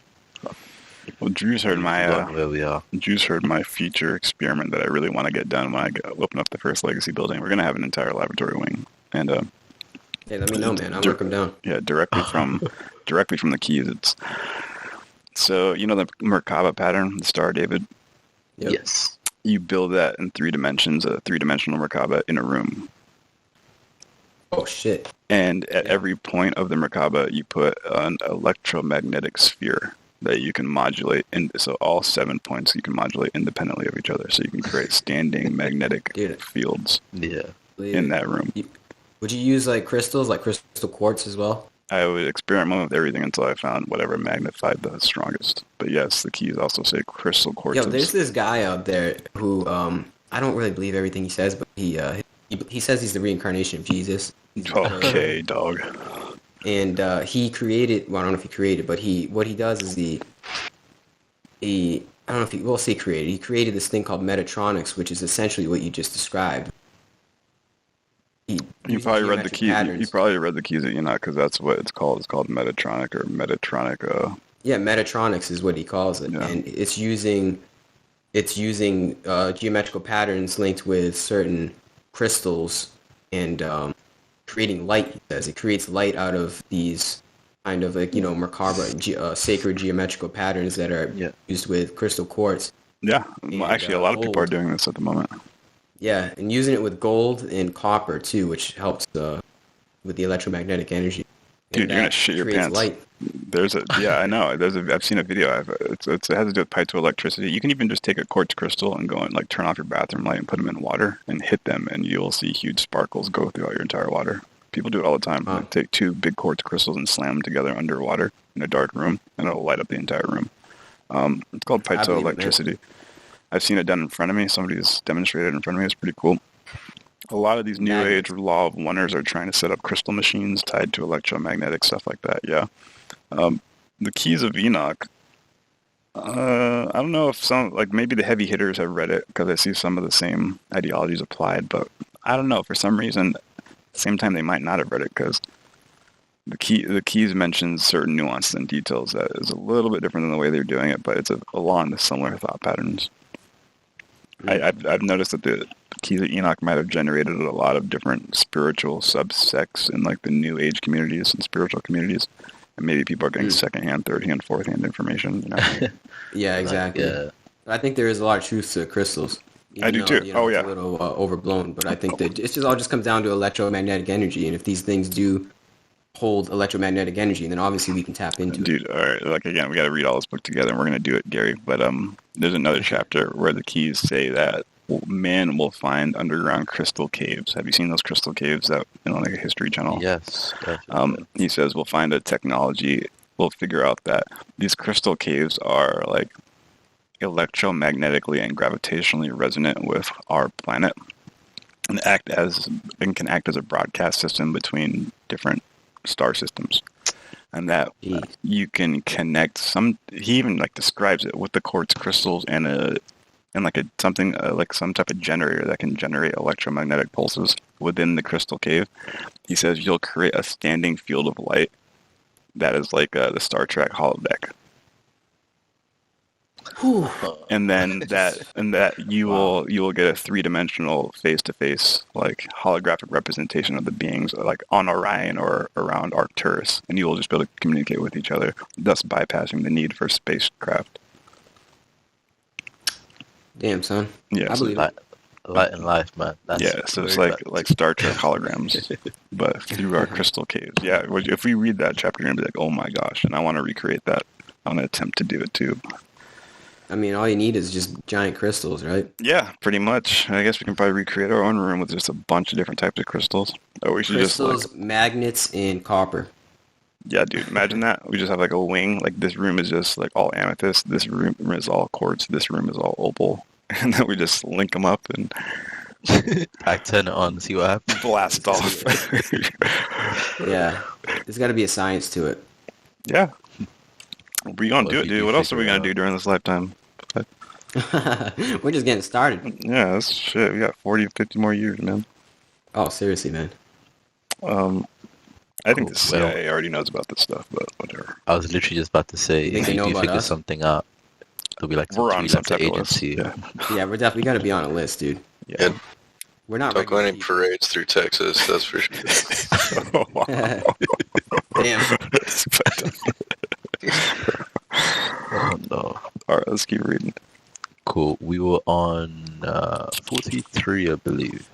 Well, Drew's heard where we are. Drew's heard my future experiment that I really want to get done when I open up the first legacy building. We're gonna have an entire laboratory wing, and hey, let me know, man. I'll work them down. Yeah, directly from the keys. It's so you know the Merkaba pattern, the Star of David. Yep. Yes. You build that in 3 dimensions, a 3-dimensional Merkaba in a room. Oh shit! And at every point of the Merkaba, you put an electromagnetic sphere that you can modulate, and so all 7 points you can modulate independently of each other. So you can create standing magnetic fields in that room. Would you use like crystals, like crystal quartz as well? I would experiment with everything until I found whatever magnified the strongest. But yes, the keys also say crystal quartz. Yo, there's this guy out there who I don't really believe everything he says, but he says he's the reincarnation of Jesus. Okay, dog. And he created. Well, I don't know if he created, but what he does is I don't know if we'll say created. He created this thing called Metatronics, which is essentially what you just described. You probably read the keys. You probably read the Keys of Enoch because that's what it's called. It's called Metatronic or Metatronic. Yeah, Metatronics is what he calls it, and it's using geometrical patterns linked with certain crystals and creating light. He says it creates light out of these kind of like Merkaba sacred geometrical patterns that are used with crystal quartz. Yeah, well, actually, a lot of people are doing this at the moment. Yeah, and using it with gold and copper too, which helps with the electromagnetic energy. Dude, you're gonna shit your pants. Light. I know. I've seen a video. It has to do with piezoelectricity. You can even just take a quartz crystal and go and like turn off your bathroom light and put them in water and hit them, and you'll see huge sparkles go throughout your entire water. People do it all the time. They take 2 big quartz crystals and slam them together underwater in a dark room, and it'll light up the entire room. It's called piezoelectricity. I've seen it done in front of me. Somebody's demonstrated it in front of me. It's pretty cool. A lot of these New Age law of wonders are trying to set up crystal machines tied to electromagnetic stuff like that. Yeah. The Keys of Enoch. I don't know if maybe the heavy hitters have read it because I see some of the same ideologies applied, but I don't know. For some reason, at the same time, they might not have read it because the Keys mentions certain nuances and details that is a little bit different than the way they're doing it, but it's along the similar thought patterns. I've noticed that the Keys of Enoch might have generated a lot of different spiritual subsects in like the New Age communities and spiritual communities, and maybe people are getting secondhand, third-hand, fourth-hand information. You know? Yeah, exactly. Yeah. I think there is a lot of truth to crystals. I do too. It's a little overblown, but I think that it all just comes down to electromagnetic energy, and if these things do hold electromagnetic energy, then obviously we can tap into it. Dude, all right. Like again, we got to read all this book together, and we're gonna do it, Gary. But there's another chapter where the keys say that man will find underground crystal caves. Have you seen those crystal caves that like a History Channel? Yes. He says we'll find a technology. We'll figure out that these crystal caves are like electromagnetically and gravitationally resonant with our planet, and can act as a broadcast system between different star systems, and that you can connect he even like describes it with the quartz crystals and some type of generator that can generate electromagnetic pulses within the crystal cave. He says you'll create a standing field of light that is like the Star Trek holodeck. And then you will get a 3-dimensional face-to-face like holographic representation of the beings like on Orion or around Arcturus, and you will just be able to communicate with each other, thus bypassing the need for spacecraft. Damn, son. Yeah, I believe it. Light and life, man. So it's like Star Trek holograms, but through our crystal caves. Yeah, if we read that chapter, you're gonna be like, oh my gosh, and I want to recreate that. I want to attempt to do it too. I mean, all you need is just giant crystals, right? Yeah, pretty much. I guess we can probably recreate our own room with just a bunch of different types of crystals. Or we should crystals, magnets, and copper. Yeah, dude, imagine that. We just have like a wing. Like this room is just like all amethyst. This room is all quartz. This room is all opal. And then we just link them up and I turn it on, see what happens. Blast off. Yeah, there's got to be a science to it. Yeah. We're going to do it, dude. What else are we going to do during this lifetime? We're just getting started. Yeah, that's shit. We got 40, 50 more years, man. Oh, seriously, man. I think the CIA already knows about this stuff, but whatever. I was literally just about to say, if you do figure something out, There'll be like some We're on three some letter type of list. agency. Yeah. Yeah, we're definitely gotta be on a list, dude. Yeah. We're not Don't go regular any people. parades through Texas, that's for sure. Oh, wow. Damn. Oh no. All right, let's keep reading. Cool. We were on 43, I believe.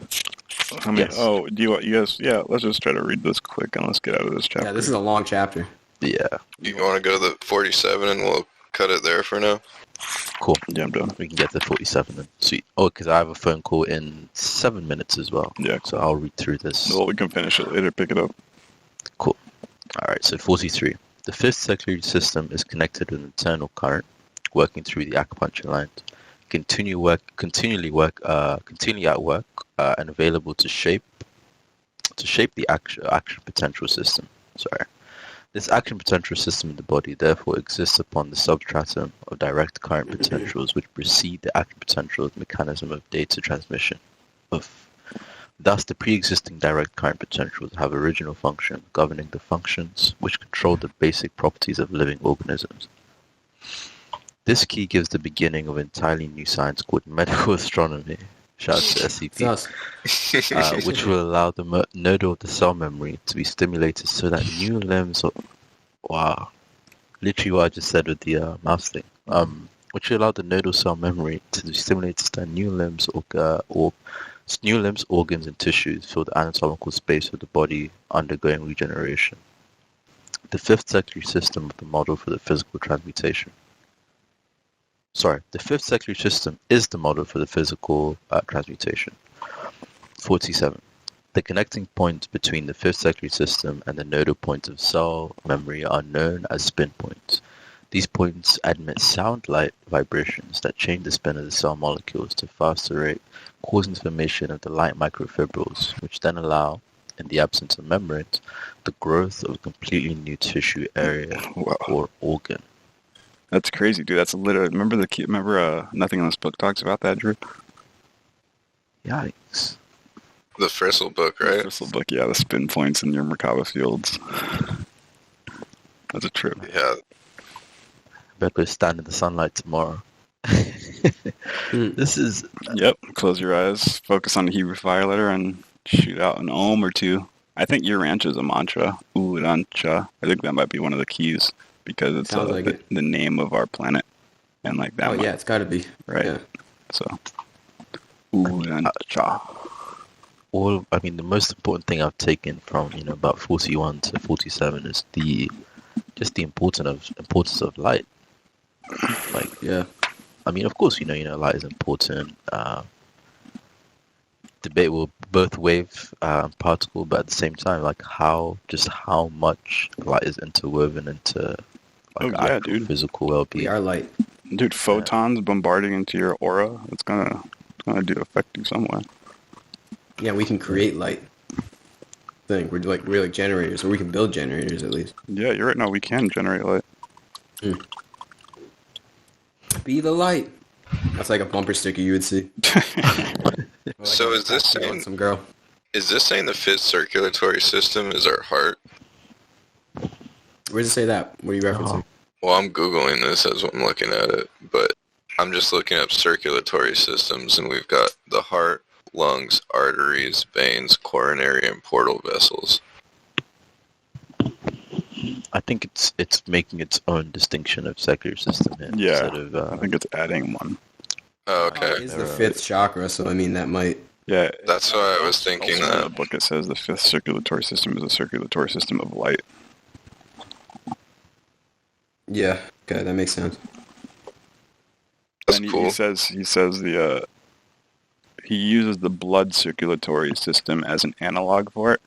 I mean, Yes. oh, do you want, you guys, yeah, let's just try to read this quick and let's get out of this chapter. Yeah, this is a long chapter. Yeah. You want to go to the 47 and we'll cut it there for now? Cool. Yeah, I'm done. We can get to 47 then. Sweet. Oh, because I have a phone call in 7 minutes as well. Yeah, So I'll read through this. Well, we can finish it later, pick it up. Cool. All right, so 43. The fifth circular system is connected with an internal current working through the acupuncture lines. Continually at work and available to shape the action potential system. Sorry. This action potential system in the body therefore exists upon the substratum of direct current potentials which precede the action potential mechanism of data transmission. Thus, the pre-existing direct current potentials have original function governing the functions which control the basic properties of living organisms. This key gives the beginning of an entirely new science called medical astronomy. Shout out to SCP. Which will allow the nodal of the cell memory to be stimulated so that new limbs wow, literally what I just said with the mouse thing. Which will allow the nodal cell memory to be stimulated so that new limbs, organs, and tissues fill the anatomical space of the body undergoing regeneration. The fifth circular system of the model for the physical transmutation. The fifth circular system is the model for the physical transmutation. 47. The connecting points between the fifth circular system and the nodal points of cell memory are known as spin points. These points emit sound-like vibrations that change the spin of the cell molecules to faster rate, causing the formation of the light micro-fibrils, which then allow, in the absence of membranes, the growth of a completely new tissue area or organ. That's crazy, dude. That's literally, remember nothing in this book talks about that, Drew? Yikes. The Fristle book, right? The Fristle book, yeah, the spin points in your Merkaba fields. That's a trip. Yeah. Better go stand in the sunlight tomorrow. This is... Yep, close your eyes, focus on the Hebrew fire letter, and shoot out an ohm or two. I think Urantia is a mantra. Urantia. I think that might be one of the keys, because it's the name of our planet. And like that. Oh, yeah, it's got to be. Right. Yeah. So, Urantia. The most important thing I've taken from, about 41 to 47 is the importance of light. Yeah. Of course, light is important. Debatable both wave and particle, but at the same time, how much light is interwoven into physical well-being. We are light. Dude, photons bombarding into your aura, it's gonna affect you some way. Yeah, we can create light. We're like generators, or we can build generators at least. Yeah, you're right. No, we can generate light. Be the light. That's like a bumper sticker you would see. So is this saying some girl? Is this saying the fifth circulatory system is our heart? Where does it say that? What are you referencing? Well, I'm Googling this as I'm looking at it, but I'm just looking up circulatory systems, and we've got the heart, lungs, arteries, veins, coronary, and portal vessels. I think it's making its own distinction of circular system here. Yeah, instead of, I think it's adding one. Oh, okay. It's the fifth chakra, so that might... Yeah. That's why I was thinking also that. In the book it says the fifth circulatory system is a circulatory system of light. Yeah, okay, that makes sense. That's and cool. He says he uses the blood circulatory system as an analog for it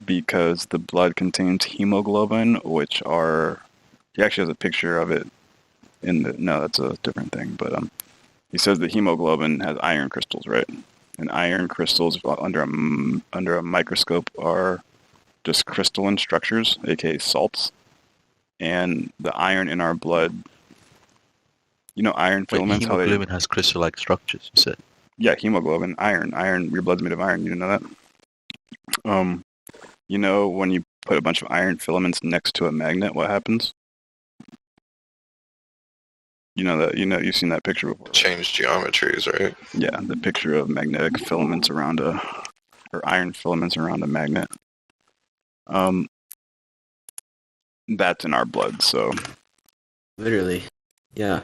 because the blood contains hemoglobin, which are... He actually has a picture of it no, that's a different thing, but he says that hemoglobin has iron crystals, right? And iron crystals under a microscope are just crystalline structures, aka salts. And the iron in our blood, iron filaments. Hemoglobin has crystal-like structures, you said? Yeah, hemoglobin, iron. Your blood's made of iron. You didn't know that? When you put a bunch of iron filaments next to a magnet, what happens? You've seen that picture before. Change geometries, right? Yeah, the picture of magnetic filaments around or iron filaments around a magnet. That's in our blood, so. Literally. Yeah.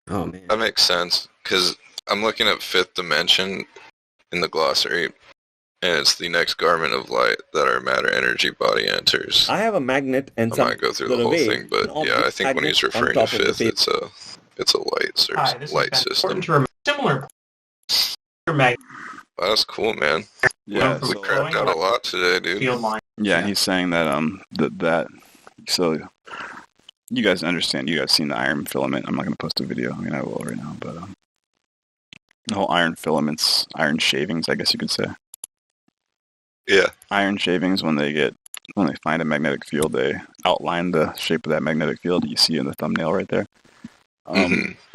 Oh, man. That makes sense, because I'm looking at fifth dimension in the glossary, and it's the next garment of light that our matter energy body enters. I have a magnet and I some might go through the little whole wave, thing, but and yeah, I think when he's object on referring to top of the fifth, paper. it's a light Hi, this light is system. important to remember. Similar magnet Wow, that's cool, man. Yeah, We crapped out a lot today, dude. field line. yeah, he's saying that so you guys understand, you guys seen the iron filament. I'm not going to post a video. I mean, I will right now, but the whole iron filaments, iron shavings, I guess you could say. Yeah. Iron shavings, when they find a magnetic field, they outline the shape of that magnetic field. You see in the thumbnail right there.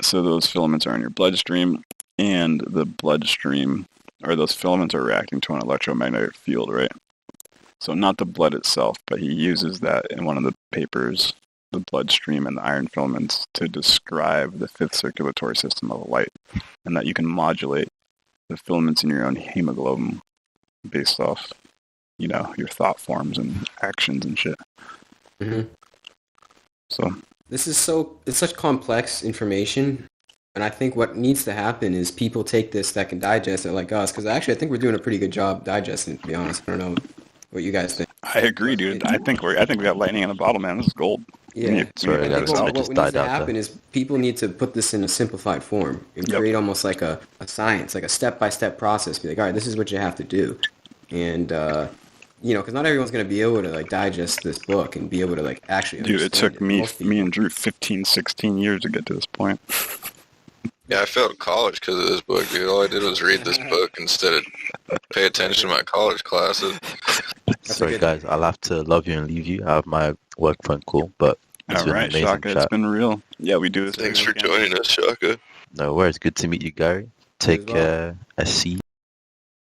So those filaments are in your bloodstream, and the bloodstream, or those filaments are reacting to an electromagnetic field, right? So not the blood itself, but he uses that in one of the papers, the bloodstream and the iron filaments, to describe the fifth circulatory system of light, and that you can modulate the filaments in your own hemoglobin based off, your thought forms and actions and shit. Mm-hmm. So it's such complex information, and I think what needs to happen is people take this that can digest it like us, because actually I think we're doing a pretty good job digesting it, to be honest. I don't know what you guys think. I agree, dude. I think we got lightning in a bottle, man. This is gold. Yeah. Sorry, I think what just needs died to out happen there. is people need to put this in a simplified form and create almost like a science, like a step-by-step process. Be like, all right, this is what you have to do. And, because not everyone's going to be able to, like, digest this book and be able to, like, actually Dude, it took understand me and Drew 15, 16 years to get to this point. Yeah, I failed college because of this book, dude. All I did was read this book instead of pay attention to my college classes. Sorry, guys. I'll have to love you and leave you. I have my work phone call, but it's All been right, amazing Shaka, chat. it's been real. Yeah, we do this. Thanks every for weekend. joining us, Shaka. No worries. Good to meet you, Gary. Take as well. care. SC.